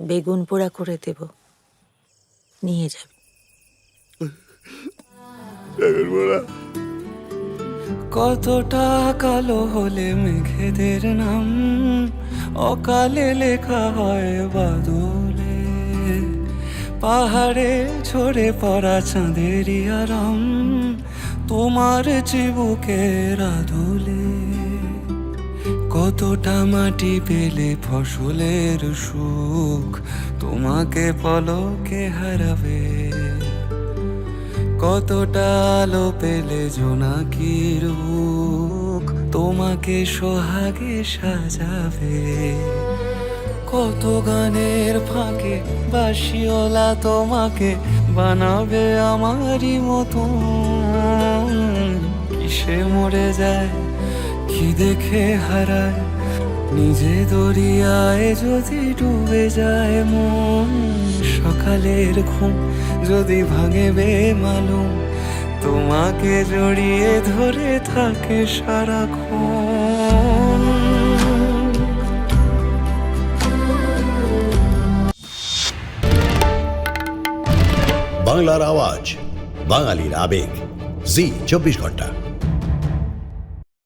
বেগুন পোড়া করে দেব, নিয়ে যাবে। কতটা কালো হলে মেঘেদের নাম অকালে লেখা হয় বাদলে, পাহাড়ে ঝরে পড়া চাঁদেরই আরাম তোমার চিবুকের আদলে। কতটা মাটি পেলে ফসলের সুখ তোমাকে পলকে হারাবে, কতটা আলো পেলে জোনাকির বুক তোমাকে সোহাগে সাজাবে। কত গানের ফাঁকে বাঁশিওয়ালা তোমাকে বানাবে আমারই মতন। কিসে মরে যায়, কি দেখে হারায়, নিজে দরিয়ায় যদি ডুবে যায় মন। সকালের ঘুম যদি ভাঙে বেমালুম, তোমাকে জড়িয়ে ধরে থাকে সারাক্ষণ। বাংলার আওয়াজ, বাঙালির আবেগ, জি 24 ঘন্টা।